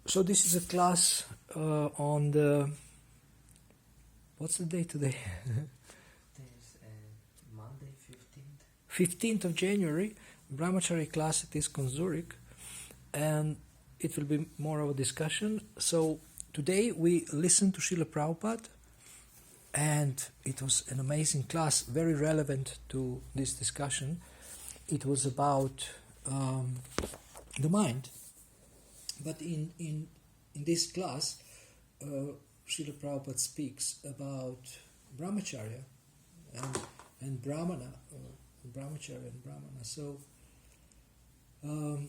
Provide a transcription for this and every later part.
So this is a class on the, what's the day today? There's Monday 15th. 15th of January, Brahmacari class at ISKCON Zurich, and it will be more of a discussion. So today we listened to Srila Prabhupada, and it was an amazing class, very relevant to this discussion. It was about the mind. But in this class, Srila Prabhupada speaks about Brahmacharya and Brahmana, Brahmacharya and Brahmana. So, do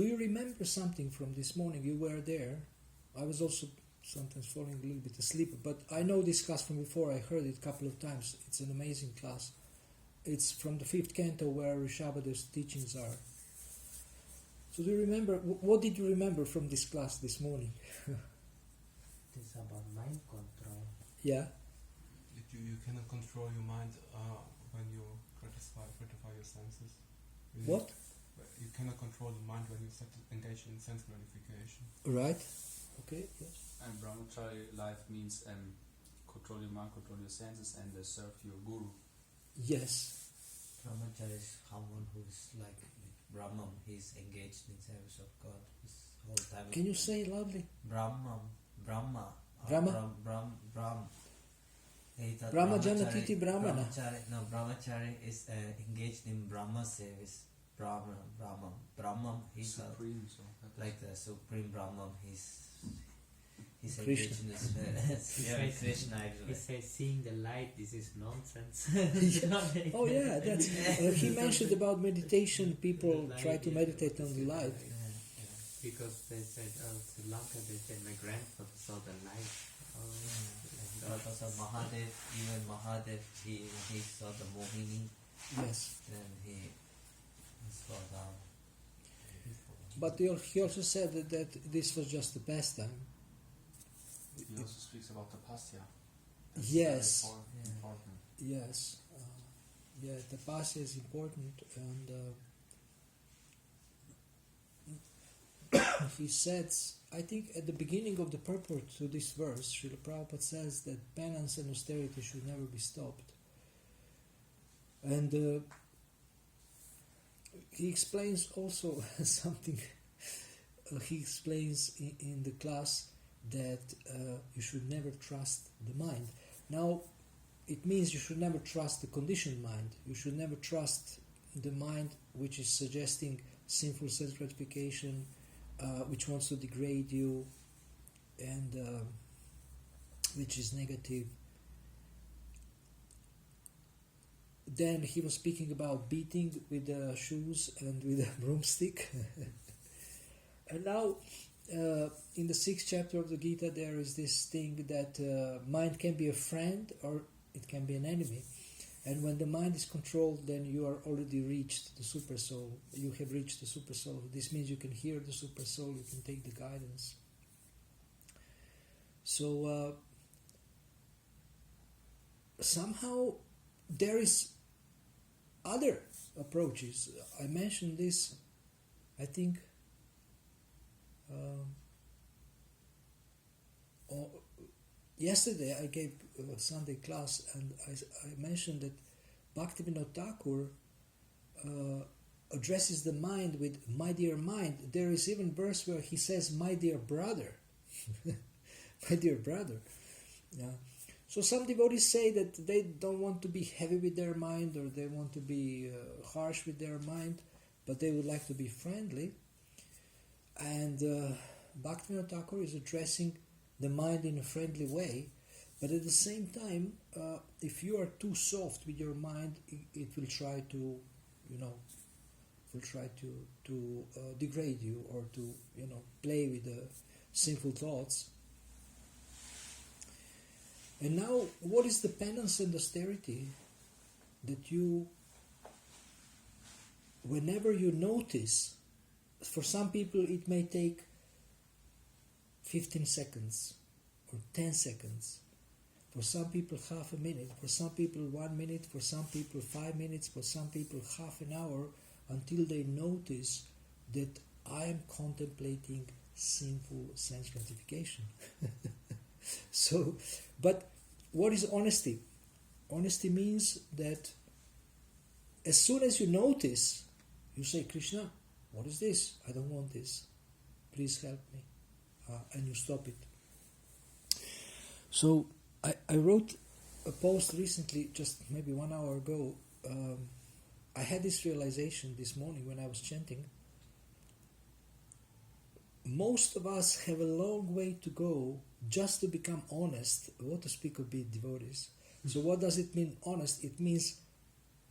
you remember something from this morning? You were there. I was also sometimes falling a little bit asleep, but I know this class from before. I heard it a couple of times. It's an amazing class. It's from the 5th canto where Rishabhadev's teachings are. So do you remember, what did you remember from this class this morning? It's about mind control. Yeah? You cannot control your mind when you gratify your senses. What? You cannot control the mind when you engage in sense gratification. Right. Okay, yes. And Brahmacari life means control your mind, control your senses, and serve your guru. Yes. Brahmacari is someone who is like Brahman. He's engaged in service of God his whole time. Can you say it loudly? Brahma. Brahma? Brahm. Brahma Janatiti Brahmana. Brahmacari is engaged in Brahma service. Brahman. He's Supreme, so like the supreme Brahman. He's Krishna. engaged in this. Yeah, Krishna actually. He says, seeing the light, this is nonsense. Oh yeah, that's, he mentioned about meditation. People try to meditate on the light. Because they said, Sri Lanka, they said, my grandfather saw the light. Also Mahadev, even Mahadev, he saw the Mohini, Yes. and he saw the. But he also said that this was just the pastime. he also speaks about tapasya. Yes. Very important. Yes. Yeah, the pasya is important, and he says, I think at the beginning of the purport to this verse, Srila Prabhupada says that penance and austerity should never be stopped. And he explains also something, he explains in the class that you should never trust the mind. Now, it means you should never trust the conditioned mind. You should never trust the mind which is suggesting sinful self-gratification, which wants to degrade you, and which is negative. Then he was speaking about beating with the shoes and with a broomstick. And now, in the 6th chapter of the Gita, there is this thing that mind can be a friend or it can be an enemy. And when the mind is controlled, then you are already reached the super soul. You have reached the super soul. This means you can hear the super soul, you can take the guidance. So somehow there is other approaches. I mentioned this, I think, yesterday I gave a Sunday class, and I mentioned that Bhaktivinoda Thakur addresses the mind with "my dear mind." There is even verse where he says "my dear brother," my dear brother. Yeah. So some devotees say that they don't want to be heavy with their mind, or they want to be harsh with their mind, but they would like to be friendly. And Bhaktivinoda Thakur is addressing the mind in a friendly way, but at the same time, if you are too soft with your mind, it will try to, degrade you, or to, play with the sinful thoughts. And now, what is the penance and austerity that you, whenever you notice, for some people it may take 15 seconds or 10 seconds. For some people, half a minute. For some people, 1 minute. For some people, 5 minutes. For some people, half an hour, until they notice that I am contemplating sinful sense gratification. So, but what is honesty? Honesty means that as soon as you notice, you say, Krishna, what is this? I don't want this. Please help me. And you stop it. So I wrote a post recently, just maybe 1 hour ago. I had this realization this morning when I was chanting. Most of us have a long way to go just to become honest, what to speak of being devotees. So what does it mean, honest? It means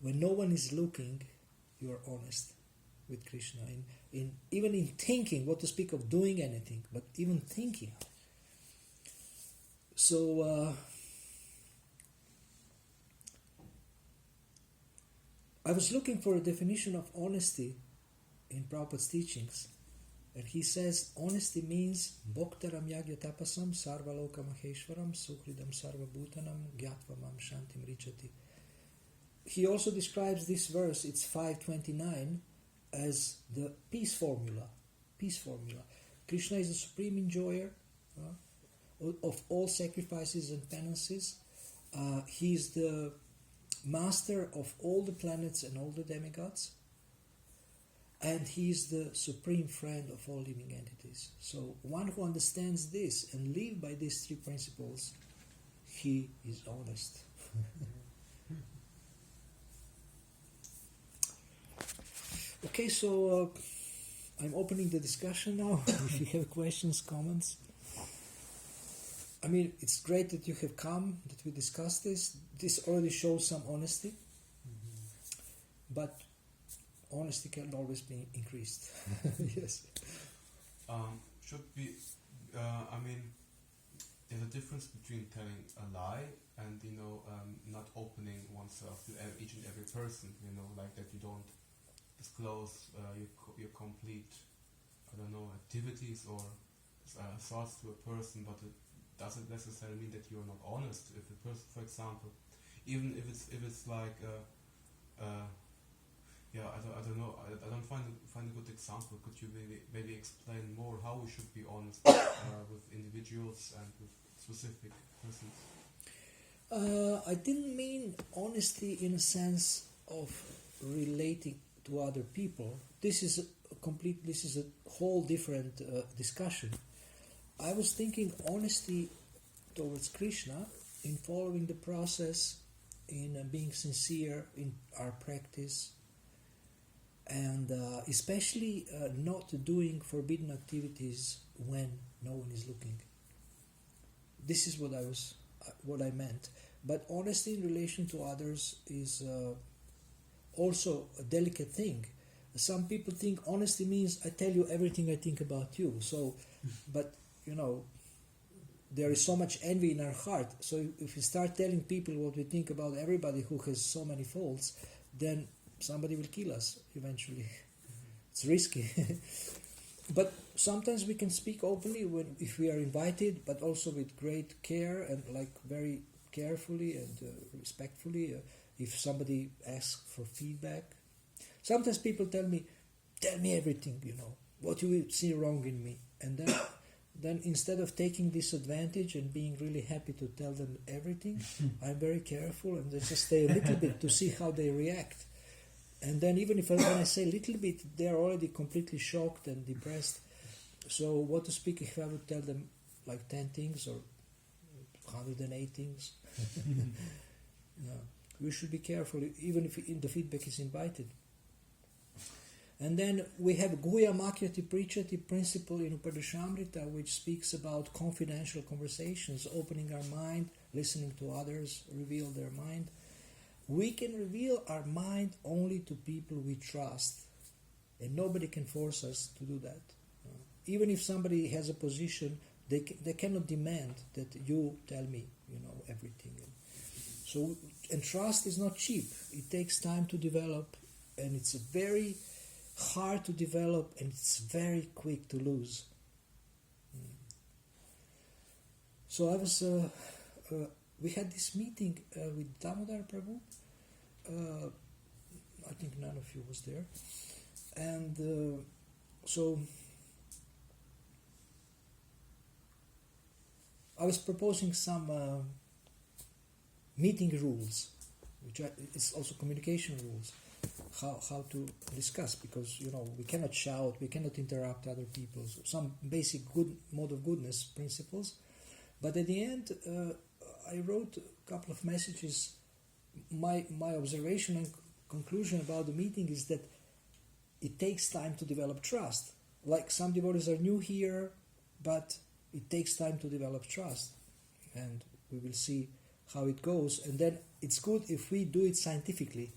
when no one is looking, you are honest with Krishna. Even in thinking, what to speak of doing anything, but even thinking. So I was looking for a definition of honesty in Prabhupada's teachings. And he says, honesty means Bhoktaram yagya tapasam sarvaloka maheshwaram sukhridam sarvabhutanam gyatva mam shantim richati. He also describes this verse, it's 529, as the peace formula. Peace formula. Krishna is the supreme enjoyer of all sacrifices and penances. He is the master of all the planets and all the demigods. And he is the supreme friend of all living entities. So one who understands this and lives by these three principles, he is honest. Okay, so I'm opening the discussion now. If you have questions, comments. I mean, it's great that you have come, that we discussed this. This already shows some honesty. But honesty can always be increased. Yes. Should be, I mean, there's a difference between telling a lie and, not opening oneself to each and every person, like that you don't disclose your complete, activities or thoughts to a person, but it doesn't necessarily mean that you're not honest. If a person, for example, even if it's like, I don't know. I don't find a good example. Could you maybe explain more how we should be honest with individuals and with specific persons? I didn't mean honesty in a sense of relating to other people. This is a whole different discussion. I was thinking honesty towards Krishna in following the process, in being sincere in our practice, and especially not doing forbidden activities when no one is looking. This is what I meant. But honesty in relation to others is also a delicate thing. Some people think honesty means I tell you everything I think about you. So, but there is so much envy in our heart. So if we start telling people what we think about everybody who has so many faults, then somebody will kill us eventually. It's risky. But sometimes we can speak openly if we are invited, but also with great care and very carefully and respectfully. If somebody asks for feedback, sometimes people tell me everything, what you see wrong in me, and then instead of taking this advantage and being really happy to tell them everything, I'm very careful and I just stay a little bit to see how they react. And then even when I say a little bit, they're already completely shocked and depressed. So what to speak if I would tell them 10 things or 108 things? No. We should be careful, even if the feedback is invited. And then we have Guya Makyati Prichati principle in Upadeshamrita, which speaks about confidential conversations, opening our mind, listening to others, reveal their mind. We can reveal our mind only to people we trust, and nobody can force us to do that. Even if somebody has a position, they cannot demand that you tell me, everything. So, and trust is not cheap. It takes time to develop, and it's very hard to develop, and it's very quick to lose. So I was, we had this meeting with Damodar Prabhu. I think none of you was there. And so I was proposing some meeting rules, which is also communication rules, how to discuss, because we cannot shout, we cannot interrupt other people. So some basic good mode of goodness principles. But at the end, I wrote a couple of messages. My observation and conclusion about the meeting is that it takes time to develop trust. Like some devotees are new here, but it takes time to develop trust, and we will see how it goes. And then it's good if we do it scientifically.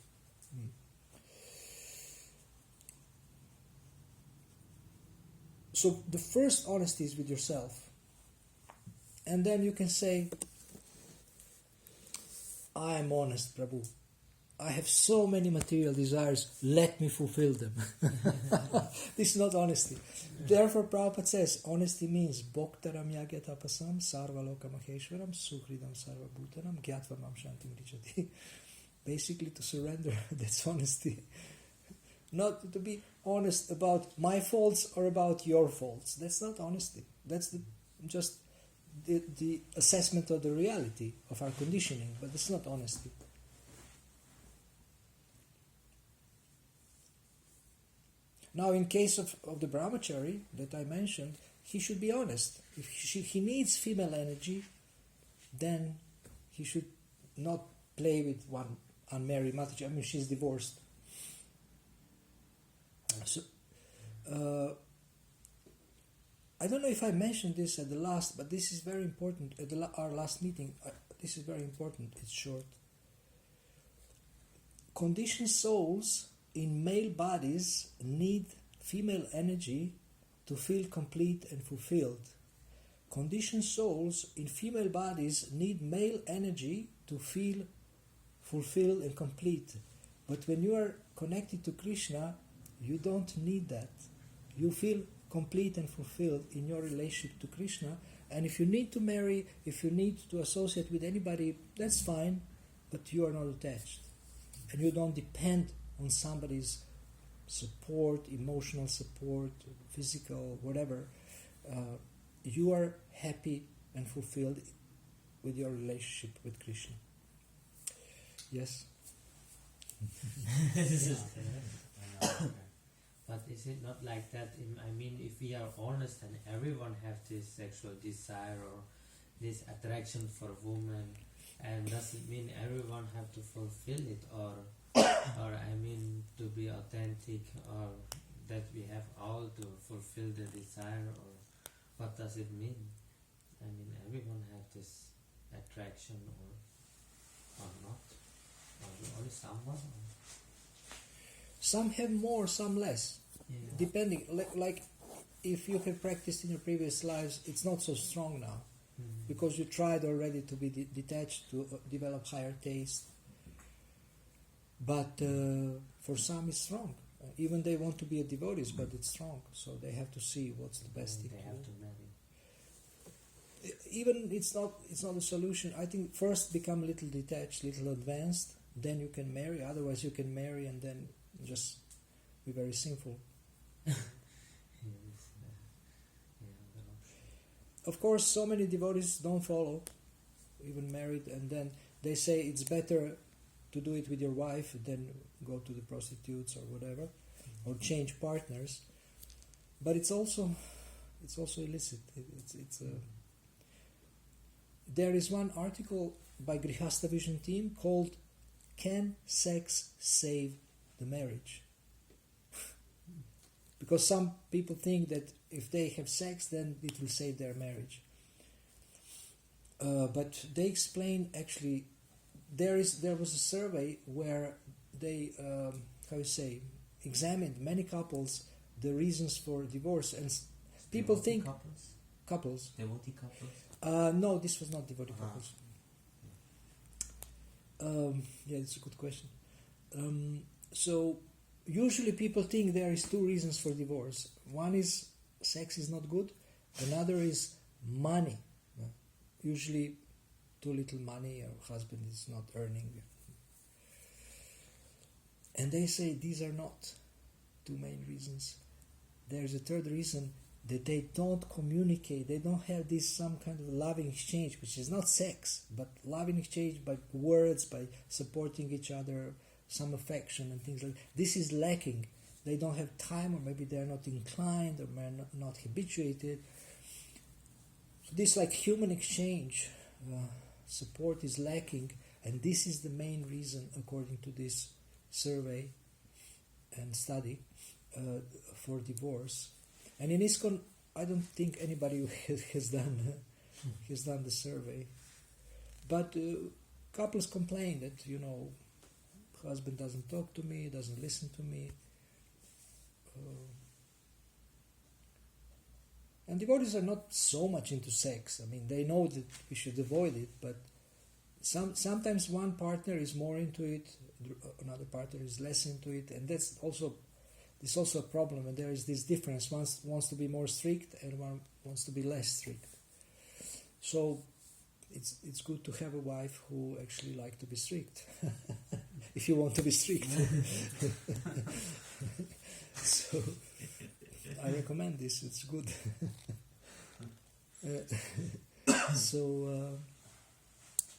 So the first honesty is with yourself, and then you can say, I am honest, Prabhu. I have so many material desires, let me fulfill them. This is not honesty. Therefore, Prabhupada says, honesty means Bhoktaram yagyatapasam sarvaloka maheshwaram sukhridam sarvabhutanam gyatva mam shantim richati. Basically, to surrender, that's honesty. Not to be honest about my faults or about your faults. That's not honesty. That's just the assessment of the reality of our conditioning, but it's not honesty. Now, in case of the Brahmacari that I mentioned, he should be honest. If he needs female energy, then he should not play with one unmarried Mataji. I mean, she's divorced. So, I don't know if I mentioned this at the last, but this is very important. At our last meeting, this is very important. It's short. Conditioned souls in male bodies need female energy to feel complete and fulfilled. Conditioned souls in female bodies need male energy to feel fulfilled and complete. But when you are connected to Krishna, you don't need that. You feel complete and fulfilled in your relationship to Krishna. And if you need to marry, if you need to associate with anybody, that's fine, but you are not attached. And you don't depend on somebody's support, emotional support, physical, whatever. You are happy and fulfilled with your relationship with Krishna. Yes? But is it not like that? I mean, if we are honest and everyone have this sexual desire or this attraction for women, and does it mean everyone have to fulfill it, or I mean, to be authentic, or that we have all to fulfill the desire, or what does it mean? I mean, everyone have this attraction, or not, or only someone. Or? Some have more, some less. Yeah. Depending, like if you have practiced in your previous lives, it's not so strong now, because you tried already to be detached, to develop higher taste. But for some it's strong. Even they want to be a devotees, but it's strong. So they have to see what's the best thing. They have to marry. Even it's not a solution. I think first become a little detached, little advanced, then you can marry. Otherwise you can marry and then just be very sinful. Of course, so many devotees don't follow, even married, and then they say it's better to do it with your wife than go to the prostitutes or whatever, or change partners. But it's also illicit. There is one article by Grihastha Vision team called "Can Sex Save the Marriage?" Because some people think that if they have sex, then it will save their marriage. But they explain, actually, there was a survey where they, examined many couples, the reasons for divorce, and people think couples. Devotee couples? No, this was not devotee couples. Yeah, it's a good question. So usually people think there is two reasons for divorce. One is sex is not good. Another is money. Usually too little money, or husband is not earning. And they say these are not two main reasons. There's a third reason. that they don't communicate, they don't have this some kind of loving exchange, which is not sex, but loving exchange by words, by supporting each other, some affection and things like that. This is lacking. They don't have time, or maybe they're not inclined, or not habituated. So this like human exchange, support is lacking, and this is the main reason, according to this survey and study, for divorce. And in ISKCON, I don't think anybody has done the survey, but couples complain that husband doesn't talk to me, doesn't listen to me, and devotees are not so much into sex. I mean, they know that we should avoid it, but sometimes one partner is more into it, another partner is less into it, and that's also a problem. And there is this difference. One wants to be more strict, and one wants to be less strict. So it's good to have a wife who actually likes to be strict. If you want to be strict. So I recommend this. It's good.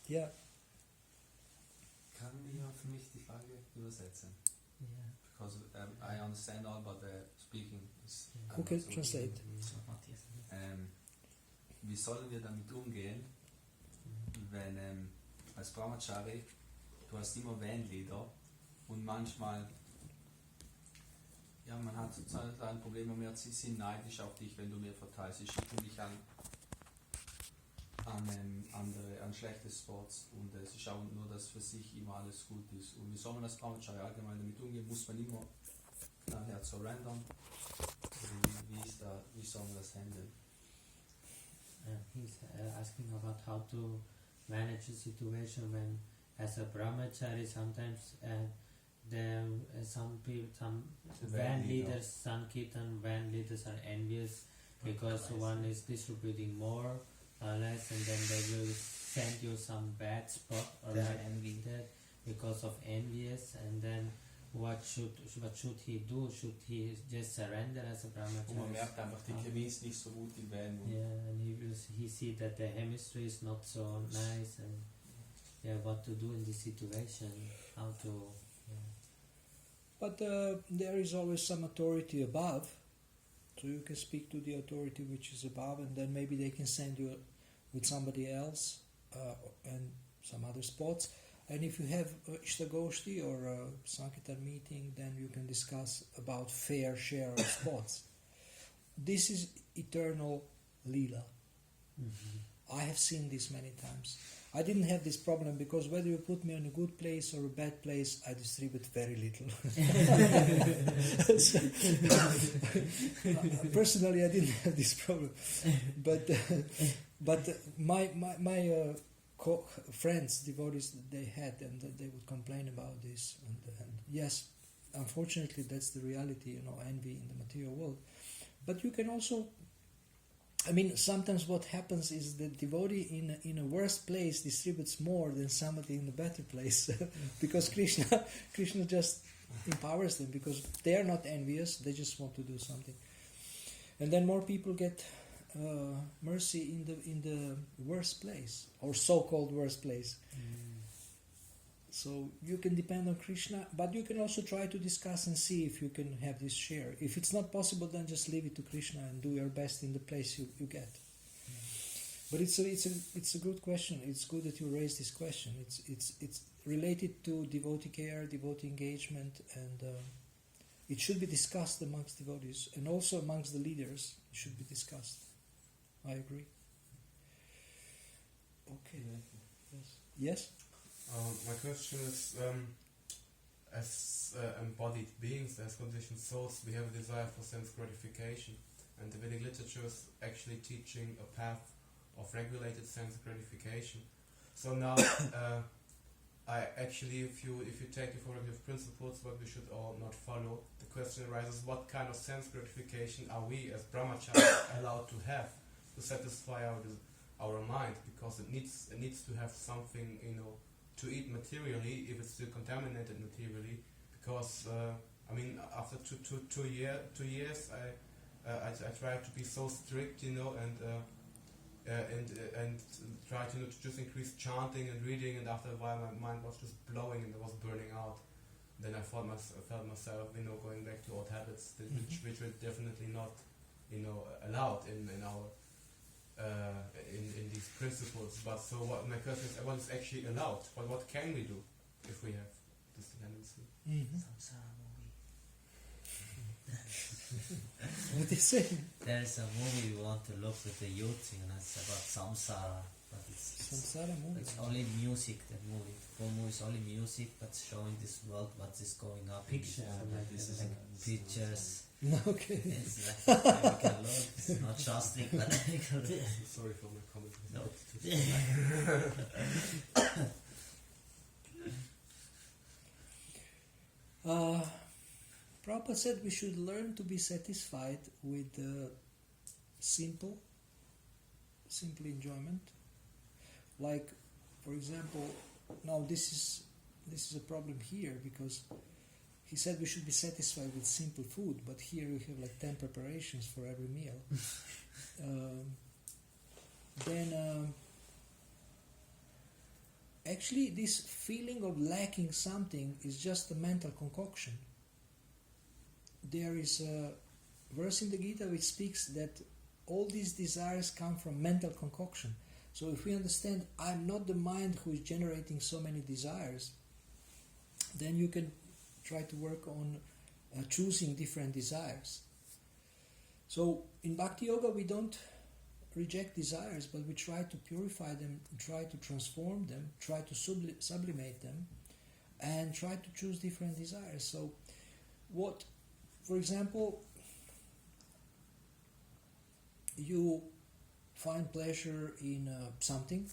Yeah. Kann wir für mich die Frage übersetzen? Yeah. Because I understand all, but speaking is... Who can translate? Wie sollen wir damit umgehen, wenn als Brahmacari du hast immer Bandleader und manchmal man hat sozusagen ein Problem damit, sie sind neidisch auf dich, wenn du mehr verteilst, sie schicken dich an schlechte Spots und sie schauen nur, dass für sich immer alles gut ist. Und wie soll man als Brahmacari allgemein damit umgehen? Muss man immer nachher surrendern? Wie soll man das handeln? He's asking about how to manage a situation when, as a brahmachari, sometimes some van leaders, Sankirtan van leaders are envious because one is distributing more or less, and then they will send you some bad spot or envy that because of envious, and then what should he do? Should he just surrender as a brahmachari? Und man merkt einfach, die Chemie ist nicht so gut in Van. Yeah, and he see that the chemistry is not so nice, and what to do in this situation, how to. But there is always some authority above, so you can speak to the authority which is above, and then maybe they can send you with somebody else and some other spots. And if you have Ishtagoshti or a Sankirtan meeting, then you can discuss about fair share of spots. This is eternal Leela. Mm-hmm. I have seen this many times. I didn't have this problem because whether you put me in a good place or a bad place, I distribute very little. Personally, I didn't have this problem, but my friends, devotees, they had, and they would complain about this. And yes, unfortunately, that's the reality. Envy in the material world. But you can also. Sometimes what happens is the devotee in a worse place distributes more than somebody in a better place because Krishna just empowers them because they are not envious, they just want to do something. And then more people get mercy in the worst place, or so-called worst place. So you can depend on Krishna, but you can also try to discuss and see if you can have this share. If it's not possible, then just leave it to Krishna and do your best in the place you get. But it's a good question. It's good that you raised this question. It's related to devotee care, devotee engagement, and it should be discussed amongst devotees and also amongst the leaders. It should be discussed. I agree. Okay. Yes. My question is, as embodied beings, as conditioned souls, we have a desire for sense gratification, and the Vedic literature is actually teaching a path of regulated sense gratification. So now, if you take the foreign principles, what we should all not follow, the question arises: what kind of sense gratification are we as brahmacharis allowed to have to satisfy our mind? Because it needs to have something, to eat materially, if it's still contaminated materially, because after two years I try to be so strict, you know, and try to, to just increase chanting and reading, and after a while my mind was just blowing and I was burning out. Then I felt myself, you know, going back to old habits, which were definitely not, you know, allowed in our in these principles. But so what my question is, what is actually allowed? What can we do if we have this tendency? Samsara movie. What do you say? There's a movie we want to look with the youth, you know, it's about samsara, but it's Samsara movie. it's only music. The movie, the whole movie is only music, but showing this world, what is going up. in Picture, this- like this this is is like pictures. Okay. It's like we can look. It's not Shastric, but we can look. Sorry for my comment. No. Prabhupada said we should learn to be satisfied with simple enjoyment. Like, for example, now this is a problem here because he said we should be satisfied with simple food, but here we have like 10 preparations for every meal. Then actually this feeling of lacking something is just a mental concoction. There is a verse in the Gita which speaks that all these desires come from mental concoction. So if we understand I'm not the mind who is generating so many desires, then you can try to work on choosing different desires. So in Bhakti Yoga we don't reject desires, but we try to purify them, try to transform them, try to sublimate them, and try to choose different desires. So what, for example, you find pleasure in something,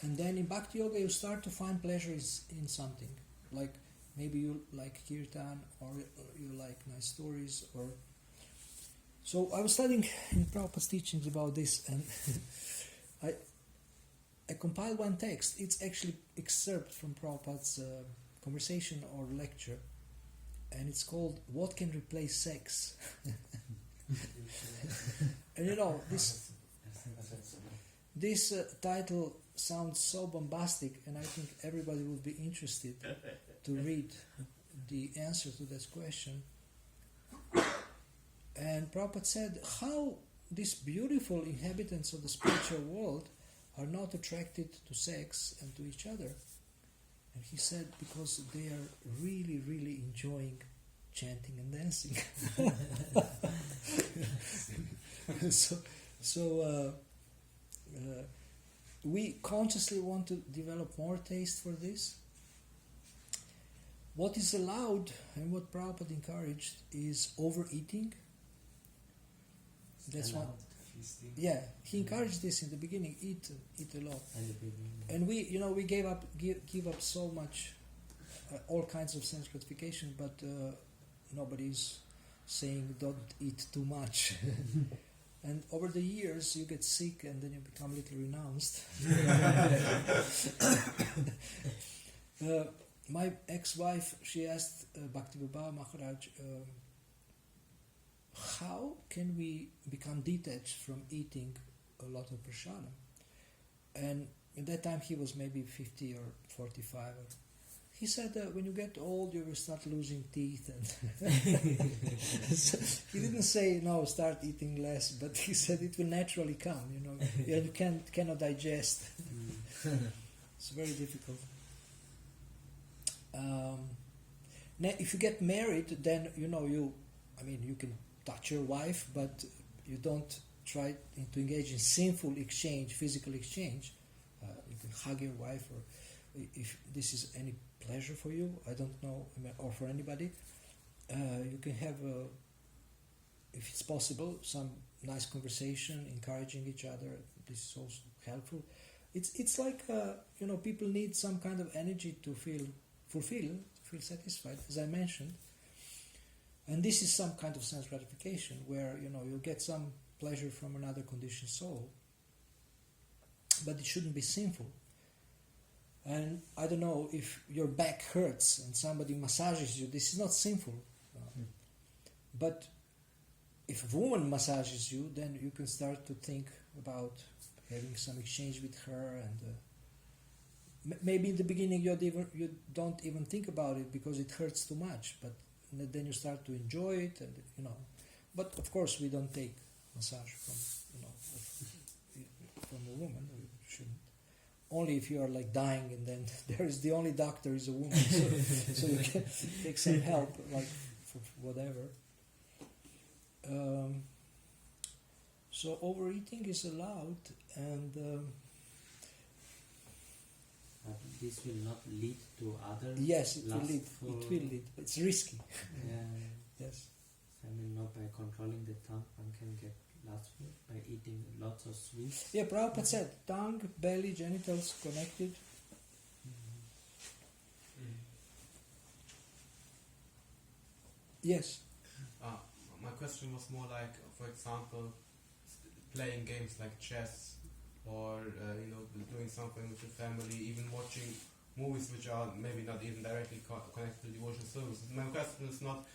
and then in Bhakti Yoga you start to find pleasure in something. Like maybe you like kirtan, or you like nice stories, or... So I was studying in Prabhupada's teachings about this, and I compiled one text. It's actually excerpt from Prabhupada's conversation or lecture, and it's called "What Can Replace Sex?" And you know, this title sounds so bombastic, and I think everybody would be interested to read the answer to this question. And Prabhupada said how these beautiful inhabitants of the spiritual world are not attracted to sex and to each other. And he said because they are really, really enjoying chanting and dancing. So we consciously want to develop more taste for this. What is allowed and what Prabhupada encouraged is overeating. That's one. Yeah, he encouraged this in the beginning. Eat a lot. And we give up so much, all kinds of sense gratification, but nobody's saying don't eat too much. And over the years you get sick and then you become a little renounced. My ex-wife, she asked Bhakti-Vibhava Maharaj, how can we become detached from eating a lot of prasadam? And at that time he was maybe 50 or 45. He said that when you get old you will start losing teeth. And so he didn't say no, start eating less, but he said it will naturally come. You cannot digest. It's very difficult. Now, if you get married, then you can touch your wife, but you don't try to engage in sinful exchange, physical exchange. You can hug your wife, or if this is any pleasure for you, I don't know, or for anybody, you can have, if it's possible, some nice conversation, encouraging each other. This is also helpful. It's like people need some kind of energy to feel fulfilled, feel satisfied, as I mentioned. And this is some kind of sense gratification where you get some pleasure from another conditioned soul, but it shouldn't be sinful. And I don't know, if your back hurts and somebody massages you, this is not sinful. But if a woman massages you, then you can start to think about having some exchange with her, and maybe in the beginning you don't even think about it because it hurts too much, but then you start to enjoy it, and But of course, we don't take massage from from a woman. We shouldn't. Only if you are like dying, and then there is the only doctor is a woman, so you can take some help, like for whatever. So overeating is allowed, and But this will not lead to other. yes, it will lead. lustful- It will lead. It's risky. Yeah. Yes. I mean, not by controlling the tongue, one can get lustful by eating lots of sweets. Yeah, Prabhupada said tongue, belly, genitals connected. Yes. My question was more like, for example, playing games like chess, or doing something with your family, even watching movies which are maybe not even directly connected to devotional services. My question is not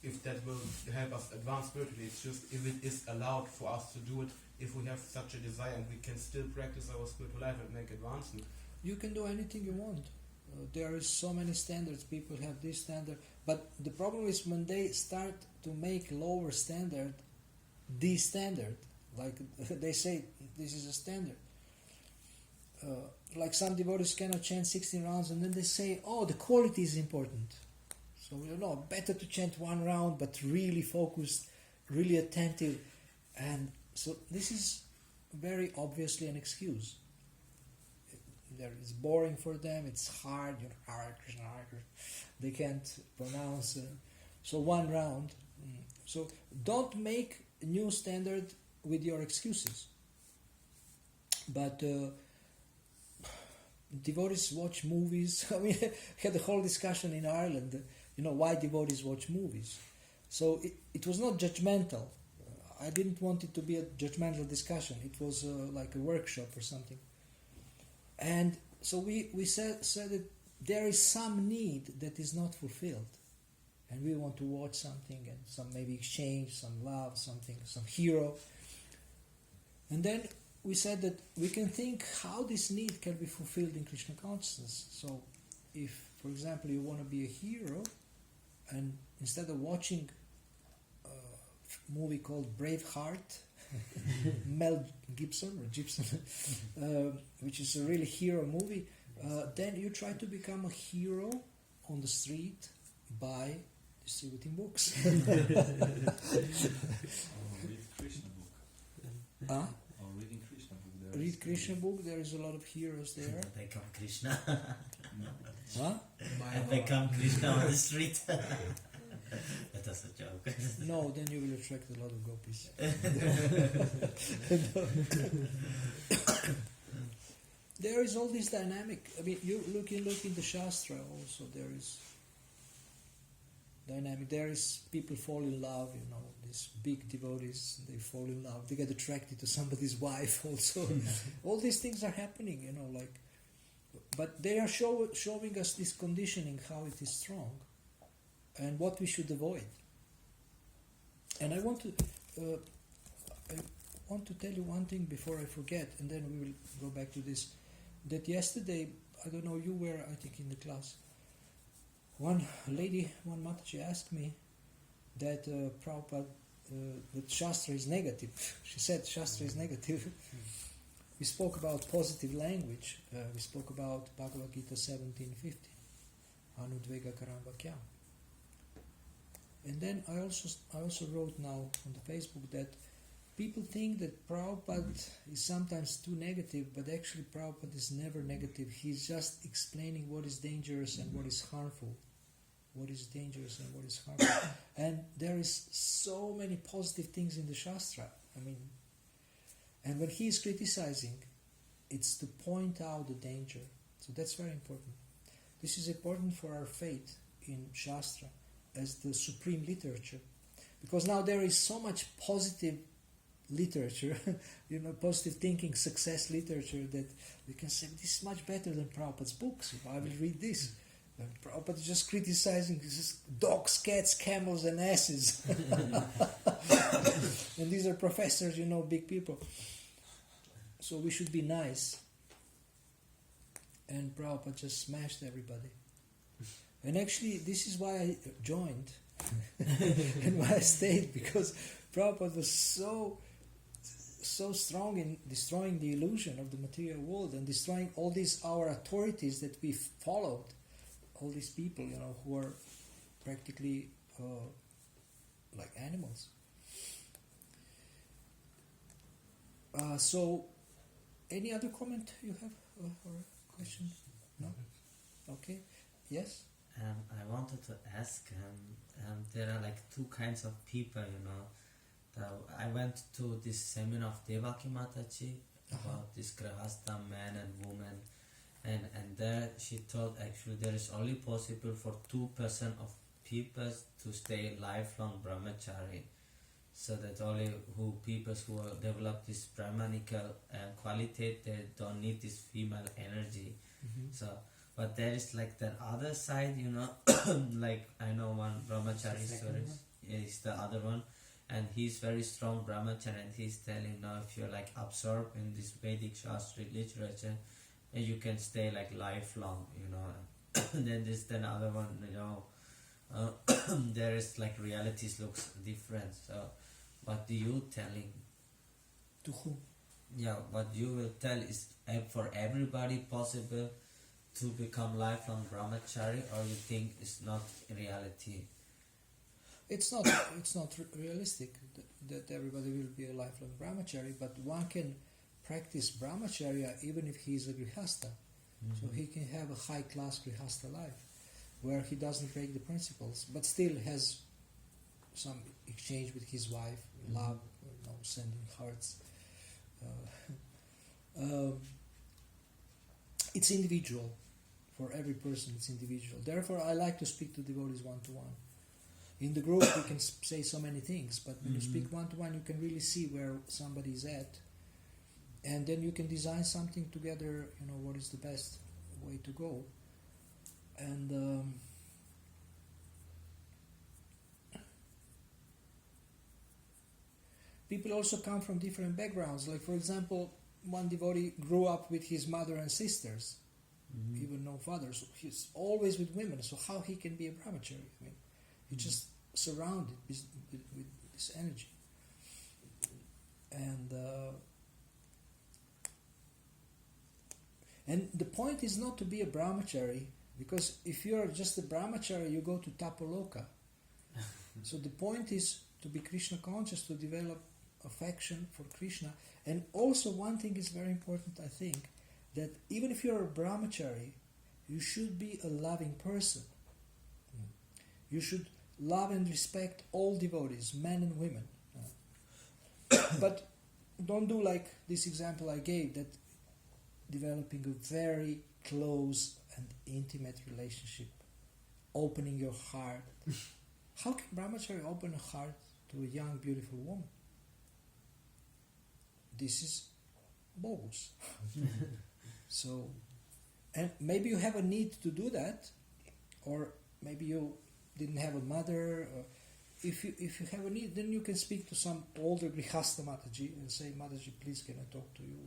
if that will help us advance spiritually, it's just if it is allowed for us to do it, if we have such a desire and we can still practice our spiritual life and make advancement. You can do anything you want. There is so many standards. People have this standard, but the problem is when they start to make lower standard, the standard, like they say, this is a standard. Like some devotees cannot chant 16 rounds, and then they say, "Oh, the quality is important." So better to chant one round, but really focused, really attentive, and so this is very obviously an excuse. It's boring for them. It's hard. Hare Krishna, Hare Krishna. They can't pronounce. So one round. So don't make a new standard with your excuses. But devotees watch movies. I mean, we had a whole discussion in Ireland. Why devotees watch movies. So it was not judgmental. I didn't want it to be a judgmental discussion. It was like a workshop or something. And so we said that there is some need that is not fulfilled. And we want to watch something and some maybe exchange, some love, something, some hero. And then we said that we can think how this need can be fulfilled in Krishna consciousness. So if, for example, you want to be a hero, and instead of watching a movie called Braveheart, Mel Gibson, which is a really hero movie, then you try to become a hero on the street by distributing books. Or read Krishna book. Huh? Or reading Krishna book. Read Krishna book, there is a lot of heroes there. Become Krishna. Huh? And become Krishna on the street. That was a joke. No, then you will attract a lot of gopis. There is all this dynamic. I mean, you look in the Shastra also. There is dynamic. There is people fall in love. These big devotees, they fall in love. They get attracted to somebody's wife also. All these things are happening. But they are showing us this conditioning, how it is strong, and what we should avoid. And I want to tell you one thing before I forget, and then we will go back to this. That yesterday, I don't know, you were, I think, in the class. One Mataji asked me that Prabhupada, that Shastra is negative. She said Shastra is negative. We spoke about positive language. We spoke about Bhagavad Gita 17:15. Anudvega karam vakyam. And then I also wrote now on the Facebook that people think that Prabhupada is sometimes too negative, but actually Prabhupada is never negative. He's just explaining what is dangerous and what is harmful. What is dangerous and what is harmful. And there is so many positive things in the Shastra. I mean, and when he is criticizing, it's to point out the danger. So that's very important. This is important for our faith in Shastra as the supreme literature. Because now there is so much positive literature, positive thinking, success literature, that we can say this is much better than Prabhupada's books. If I will read this, And Prabhupada is just criticizing just dogs, cats, camels, and asses. And these are professors, big people. So we should be nice. And Prabhupada just smashed everybody. And actually, this is why I joined and why I stayed, because Prabhupada was so strong in destroying the illusion of the material world and destroying all these our authorities that we followed, all these people, who are practically like animals. So, any other comment you have or question? No? Okay. Yes? I wanted to ask, there are like two kinds of people, I went to this seminar of Devaki Mataji about this Grahastha man and woman, and there she told actually there is only possible for 2% of people to stay lifelong Brahmacari. So that only people who develop this Brahmanical quality, they don't need this female energy. Mm-hmm. So, but there is like that other side, like I know one Brahmachari is the other one, and he's very strong Brahmachari, and he's telling now if you're like absorbed in this Vedic Shastri literature, and you can stay like lifelong, And then there's another one, there is like realities looks different. So, what do you telling? To whom? Yeah, what you will tell is for everybody possible to become lifelong Brahmachari, or you think it's not reality? It's not realistic that everybody will be a lifelong Brahmachari, but one can practice Brahmacharya even if he is a Grihastha. Mm-hmm. So he can have a high-class Grihastha life where he doesn't break the principles, but still has some exchange with his wife, love, sending hearts. It's individual. For every person, it's individual. Therefore, I like to speak to devotees one-to-one. In the group, we can say so many things, but when you speak one-to-one, you can really see where somebody is at. And then you can design something together, what is the best way to go. And people also come from different backgrounds. Like, for example, one devotee grew up with his mother and sisters, even no father, so he's always with women. So how he can be a brahmachari? I mean, he's just surrounded with this energy. And the point is not to be a brahmachari, because if you're just a brahmachari, you go to Tapaloka. So the point is to be Krishna conscious, to develop affection for Krishna. And also one thing is very important, I think, that even if you're a brahmachari, you should be a loving person. You should love and respect all devotees, men and women. But don't do like this example I gave, that developing a very close and intimate relationship, opening your heart. How can brahmachari open a heart to a young, beautiful woman? This is bogus. So, and maybe you have a need to do that, or maybe you didn't have a mother. If you have a need, then you can speak to some older Grihastha Mataji and say, Mataji, please can I talk to you?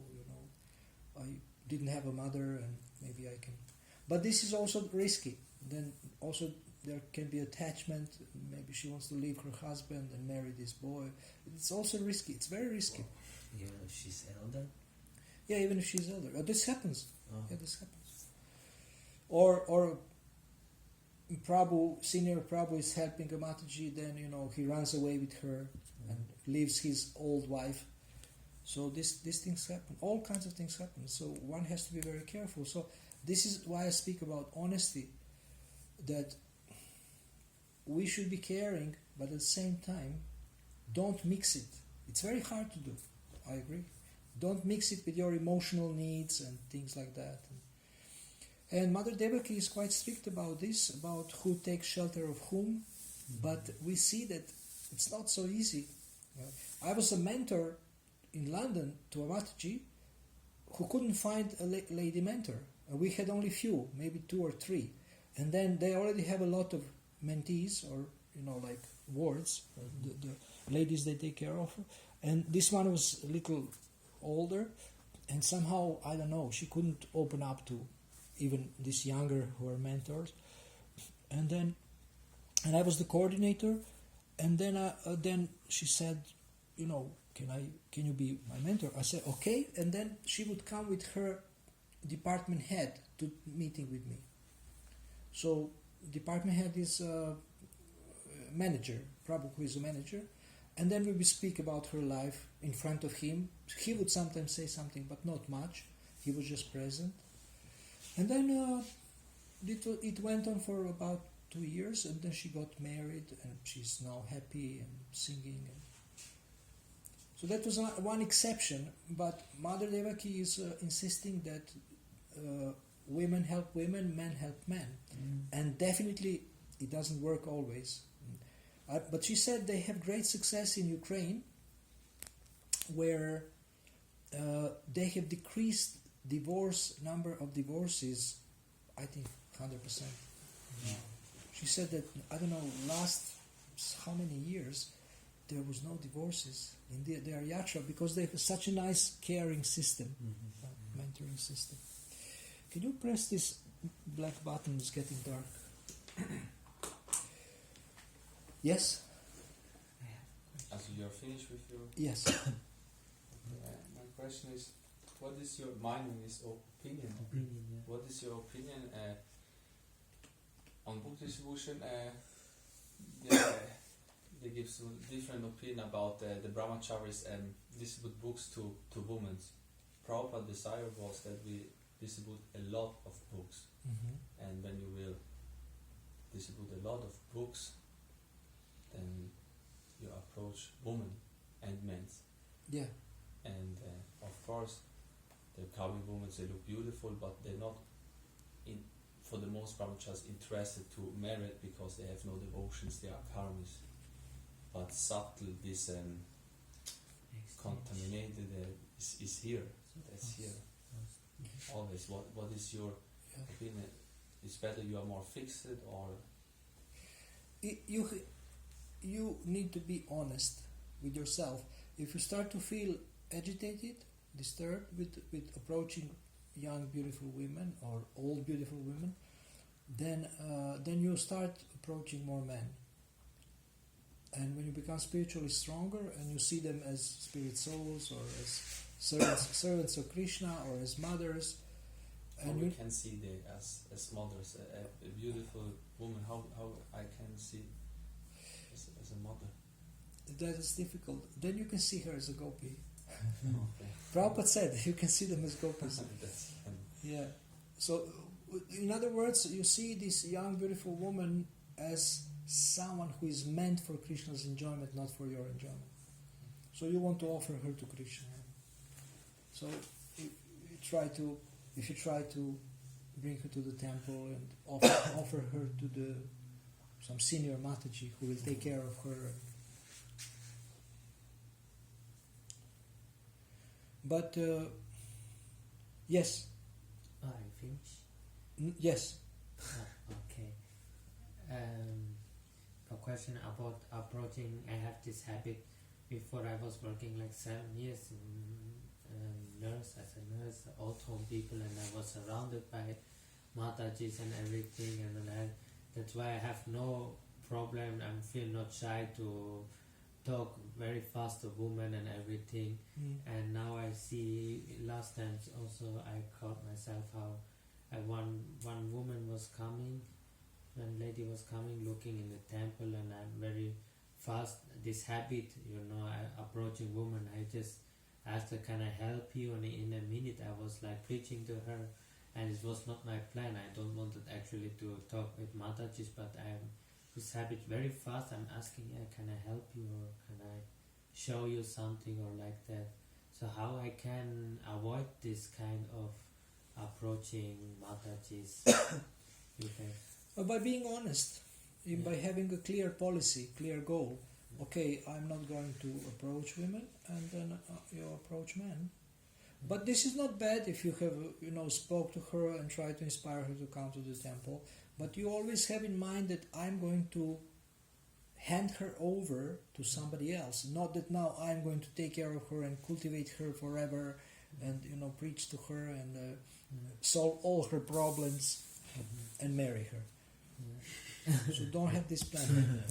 I didn't have a mother, and maybe I can. But this is also risky. Then also there can be attachment. Maybe she wants to leave her husband and marry this boy. It's also risky. It's very risky. Yeah, she's elder. Yeah, even if she's elder. This happens. Oh. Yeah, this happens. Or Prabhu, senior Prabhu is helping a Mataji, then he runs away with her and leaves his old wife. So these things happen. All kinds of things happen. So one has to be very careful. So this is why I speak about honesty, that we should be caring, but at the same time, don't mix it. It's very hard to do. I agree. Don't mix it with your emotional needs and things like that. And Mother Devaki is quite strict about this, about who takes shelter of whom. But we see that it's not so easy. I was a mentor in London to a Mataji who couldn't find a lady mentor. We had only few, maybe 2 or 3. And then they already have a lot of mentees, or like wards, the ladies they take care of. And this one was a little older, and somehow, I don't know, she couldn't open up to even this younger who are mentors. And I was the coordinator, and then she said, can you be my mentor? I said okay, and then she would come with her department head to meeting with me. So department head is a manager, Prabhu, who is a manager, and then we would speak about her life in front of him. He would sometimes say something, but not much. He was just present. And then it went on for about 2 years, and then she got married, and she's now happy and singing. So that was one exception, but Mother Devaki is insisting that women help women, men help men. And definitely it doesn't work always. But she said they have great success in Ukraine, where they have decreased number of divorces, I think 100%. She said that, I don't know, last how many years there was no divorces in their yatra, because they have such a nice caring system, mentoring system. Can you press this black button? It's getting dark. Yes? As you're finished with your... Yes. My question is, what is your opinion? What is your opinion on book distribution? They give some different opinion about the Brahmacharis distribute books to women. Prabhupada's desire was that we distribute a lot of books, and when you will distribute a lot of books, then you approach women and men. Yeah. And of course, the Kavi women, they look beautiful, but they're not, for the most Brahmacharis, interested to marry because they have no devotions, they are karmis. But subtle, this contaminated is here. That's here. Always. What is your opinion? Is better you are more fixed, or you need to be honest with yourself. If you start to feel agitated, disturbed with approaching young beautiful women or old beautiful women, then you start approaching more men. And when you become spiritually stronger and you see them as spirit souls or as servants of Krishna or as mothers, and we can see them as mothers, a beautiful woman. How I can see as a mother? That is difficult. Then you can see her as a gopi. Okay. Prabhupada said you can see them as gopis. Yeah. So, in other words, you see this young beautiful woman as someone who is meant for Krishna's enjoyment, not for your enjoyment. So you want to offer her to Krishna. So if you try to bring her to the temple and offer her to some senior Mataji who will take care of her. But yes. Are you finished? Yes. Okay. A question about approaching. I have this habit. Before I was working like 7 years as a nurse, old home people, and I was surrounded by Matajis and everything, and that's why I have no problem. I feel not shy to talk very fast to women and everything. And now I see, last times also I caught myself how one woman was coming, one lady was coming looking in the temple, and I'm very fast, this habit, approaching women, I just asked her, can I help you? And in a minute I was like preaching to her, and it was not my plan. I don't want it actually to talk with Matajis, but I'm this habit very fast. I'm asking, can I help you, or can I show you something, or like that. So how I can avoid this kind of approaching Matajis? By being honest, by having a clear policy, clear goal. Okay, I'm not going to approach women, and then you approach men. But this is not bad if you have, spoke to her and tried to inspire her to come to the temple. But you always have in mind that I'm going to hand her over to somebody else. Not that now I'm going to take care of her and cultivate her forever and preach to her and solve all her problems and marry her. So don't have this plan.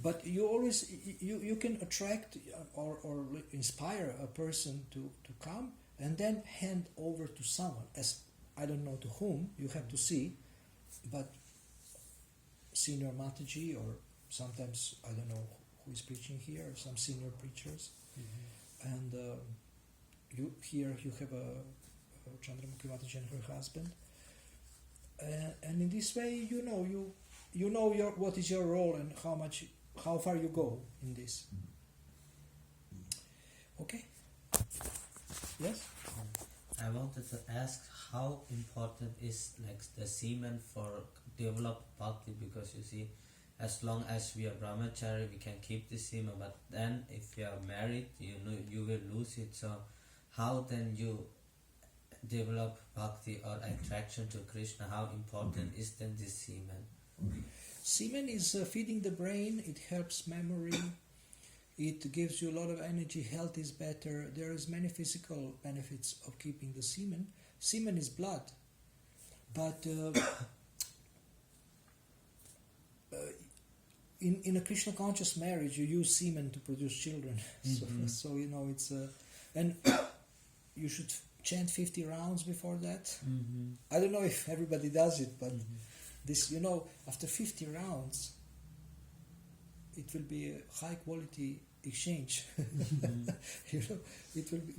But you always you can attract or inspire a person to come and then hand over to someone, as I don't know to whom, you have to see, but senior Mataji, or sometimes I don't know who is preaching here, or some senior preachers, and you have a Chandramukhi Mataji and her husband, and in this way you know what is your role and how far you go in this. Okay. Yes. I wanted to ask how important is like the semen for develop bhakti, because you see, as long as we are brahmachari we can keep the semen, but then if you are married you will lose it. So how then you develop bhakti or attraction to Krishna? How important is then this semen? Semen is feeding the brain. It helps memory. It gives you a lot of energy. Health is better. There is many physical benefits of keeping the semen. Semen is blood, but in a Krishna conscious marriage, you use semen to produce children. So it's and you should chant 50 rounds before that. I don't know if everybody does it, but this after 50 rounds, it will be a high quality exchange. It will be,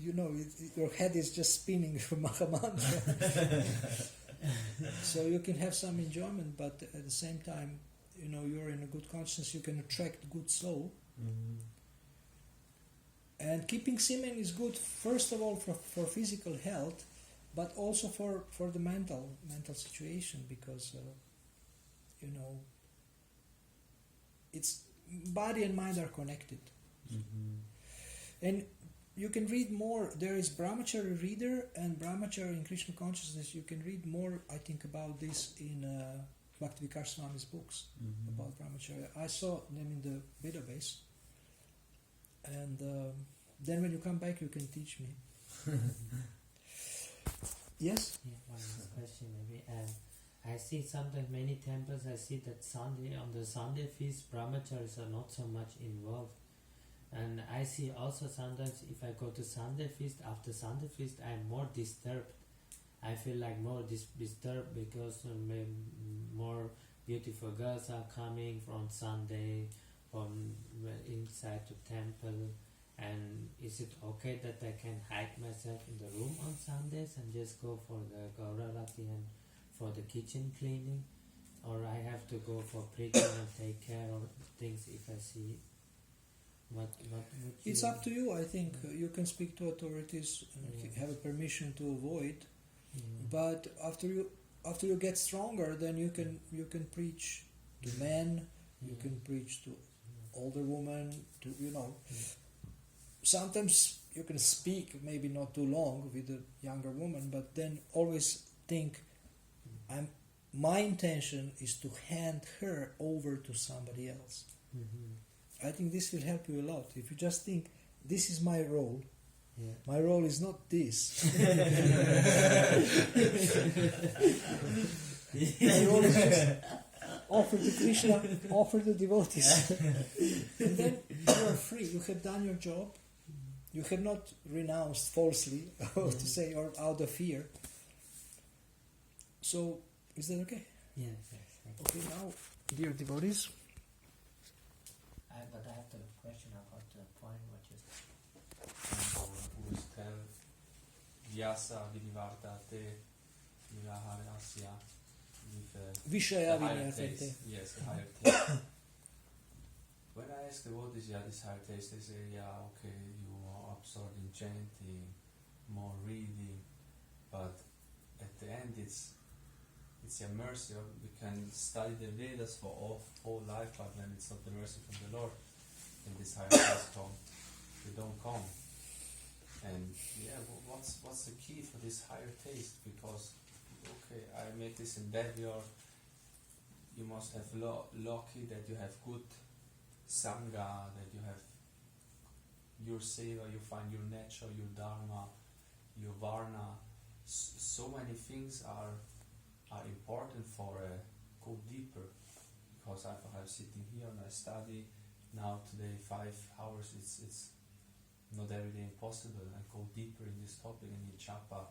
your head is just spinning from Mahamantra. So you can have some enjoyment, but at the same time, you're in a good consciousness, you can attract good soul. And keeping semen is good, first of all, for physical health, but also for the mental situation, because it's body and mind are connected. And you can read more. There is Brahmacari reader and Brahmacari in Krishna consciousness. You can read more, I think, about this in Bhaktivikar Swami's books about Brahmacari. I saw them in the database. And then when you come back, you can teach me. Yes? Yeah, one more question maybe. I see sometimes many temples, I see that on the Sunday feast, brahmacharis are not so much involved. And I see also sometimes if I go to Sunday feast, after Sunday feast, I am more disturbed. I feel like more disturbed because more beautiful girls are coming from Sunday, from inside the temple. And is it okay that I can hide myself in the room on Sundays and just go for the Gaurarati and for the kitchen cleaning? Or I have to go for preaching and take care of things if I see? What It's up to you. I think you can speak to authorities and have a permission to avoid. But after you get stronger, then you can preach to men. You can preach to older women. Sometimes you can speak, maybe not too long, with a younger woman, but then always think, my intention is to hand her over to somebody else. I think this will help you a lot. If you just think, this is my role, my role is not this. My role is just offer to Krishna, offer to devotees. And then you are free. You have done your job. You have not renounced falsely, or to say, or out of fear. So, is that okay? Yes. Okay, now, dear devotees. But I have the question about the point what you Ustem Vyasa Vinivardate Nivaharasya with Vishaya the higher Vinayate. taste. Yes, the higher taste. When I ask the what is this higher taste, they say, okay, you are absorbed in chanting, more reading, but at the end it's your mercy. We can study the Vedas for all life, but when it's not the mercy from the Lord, then this higher taste they don't come. And what's the key for this higher taste? Because okay, I make this in bed. You must have lucky that you have good sangha, that you have your seva, you find your nature, your dharma, your varna. So many things are important for go deeper. Because I'm sitting here and I study now today 5 hours. It's not every day impossible. I go deeper in this topic and in Chapa.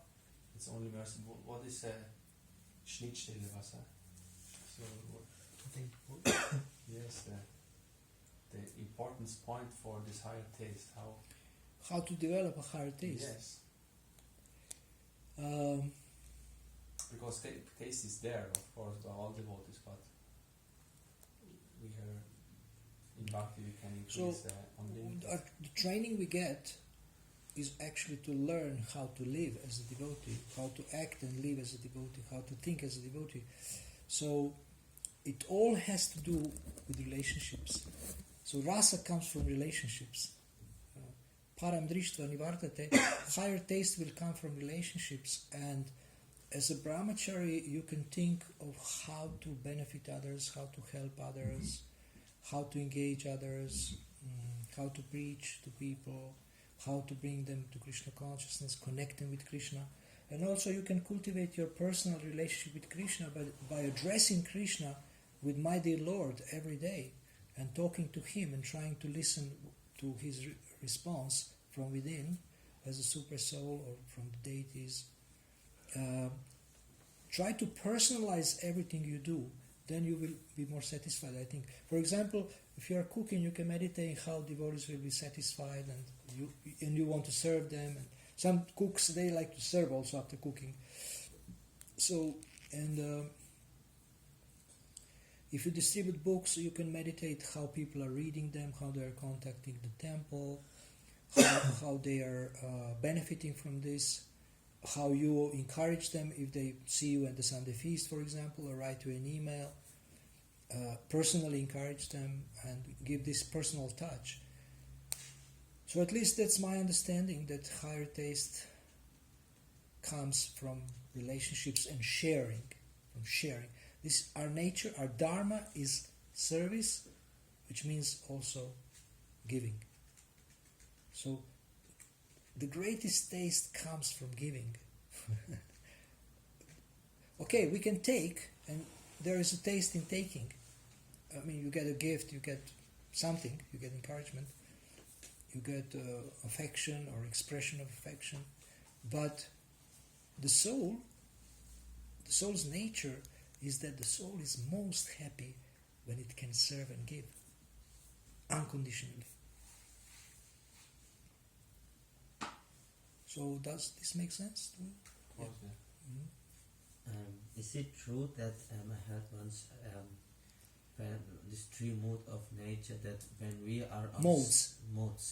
It's only mercy. What is a Schnittstelle, was? So yes, the importance point for this higher taste. How to develop a higher taste? Yes. Because taste is there, of course, by all devotees, but we hear in Bhakti we can increase unlimited. The training we get is actually to learn how to live as a devotee, how to act and live as a devotee, how to think as a devotee. So it all has to do with relationships. So rasa comes from relationships. Param drištva nivartate, higher taste will come from relationships, and as a brahmachari you can think of how to benefit others, how to help others, how to engage others, how to preach to people, how to bring them to Krishna consciousness, connect them with Krishna. And also you can cultivate your personal relationship with Krishna by addressing Krishna with my dear Lord every day and talking to him and trying to listen to his response from within as a super soul or from the deities. Try to personalize everything you do, then you will be more satisfied, I think. For example, if you are cooking, you can meditate how devotees will be satisfied and you want to serve them. And some cooks, they like to serve also after cooking. So, and if you distribute books, you can meditate how people are reading them, how they are contacting the temple, how they are benefiting from this, how you encourage them if they see you at the Sunday feast, for example, or write you an email. Personally encourage them and give this personal touch. So at least that's my understanding, that higher taste comes from relationships and sharing. From sharing. This our nature, our dharma is service, which means also giving. So the greatest taste comes from giving. Okay, we can take, and there is a taste in taking. I mean, you get a gift, you get something, you get encouragement, you get affection or expression of affection. But the soul's nature is that the soul is most happy when it can serve and give unconditionally. So does this make sense to you? Of course, yeah. Mm-hmm. Is it true that I heard once when this 3 modes of nature, that when we are on Modes,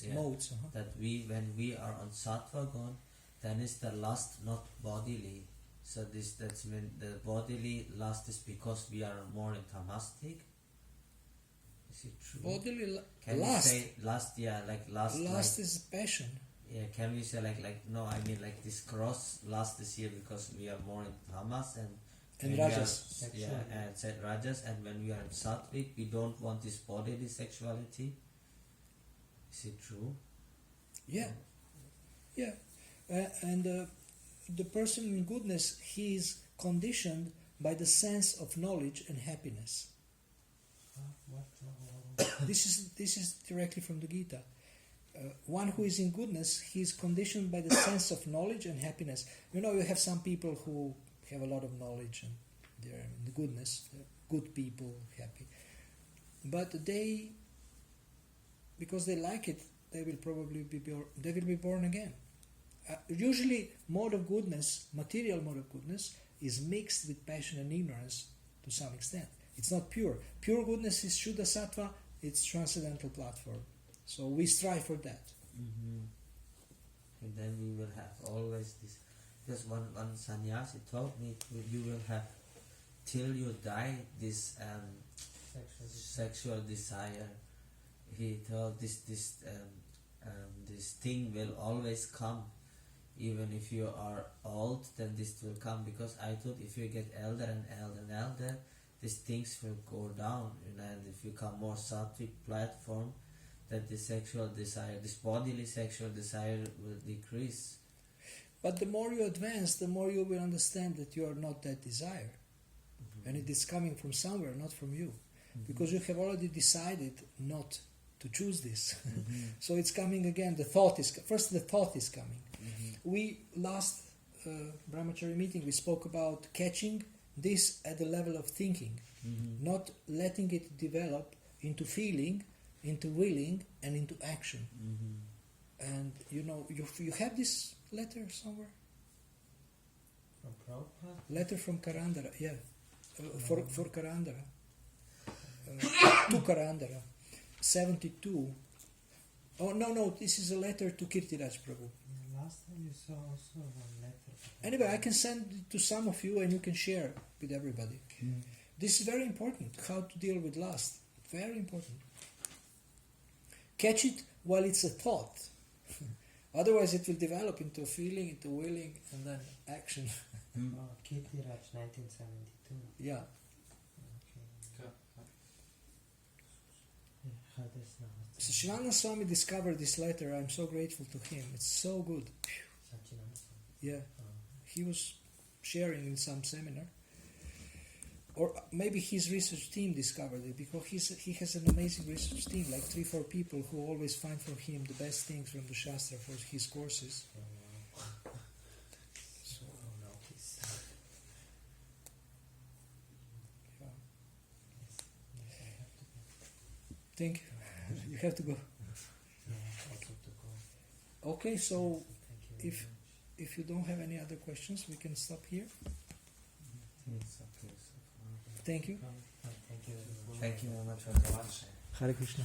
yeah, uh-huh. that when we are on sattva gun, then is the lust not bodily. So that's when the bodily lust is because we are more in tamastic. Is it true? Bodily Can lust. we say lust? Yeah, like lust. Lust like, is passion. yeah, can we say like no? I mean like this cross lust is here because we are more in tamas and when rajas. we are, and said rajas, and when we are in sattvic, we don't want this bodily sexuality. Is it true? Yeah, yeah, and the person in goodness, he is conditioned by the sense of knowledge and happiness. This is directly from the Gita. One who is in goodness, he is conditioned by the sense of knowledge and happiness. You know, you have some people who have a lot of knowledge and they're in the goodness, good people, happy. But they, because they like it, they will probably be born again. Usually, mode of goodness, material mode of goodness, is mixed with passion and ignorance to some extent. It's not pure. Pure goodness is Shuddha Sattva, it's transcendental platform. So we strive for that. Mm-hmm. And then we will have always this. Because one sannyasi told me you will have till you die this sexual desire. He told this thing will always come even if you are old, then this will come, because I thought if you get elder and elder and elder, these things will go down, and if you come more sattvic platform, that the sexual desire, this bodily sexual desire will decrease. But the more you advance, the more you will understand that you are not that desire. And it is coming from somewhere, not from you. Because you have already decided not to choose this. So it's coming again, the thought is coming. We last Brahmacari meeting, we spoke about catching this at the level of thinking, not letting it develop into feeling, into willing, and into action. And you know, you have this letter somewhere? From Prabhupada? Letter from Karandara, yeah. For Karandara. To Karandara. 72. Oh, no, this is a letter to Kirtiraj Prabhu. Last time you saw also one letter. Anyway, I can send it to some of you and you can share with everybody. This is very important, how to deal with lust. Very important. Catch it while it's a thought. Otherwise it will develop into a feeling, into willing, and then action. Kirtiraj, 1972. Yeah. Okay. So Shivananda Swami discovered this letter. I'm so grateful to him. It's so good. Yeah. He was sharing in some seminar. Or maybe his research team discovered it, because he has an amazing research team, like 3-4 people who always find for him the best things from the Shastra for his courses. So, yeah. Thank you. You have to go. Okay, so if you don't have any other questions, we can stop here. It's okay. Thank you. Thank you very much. Thank you very much for the watch. Hare Krishna.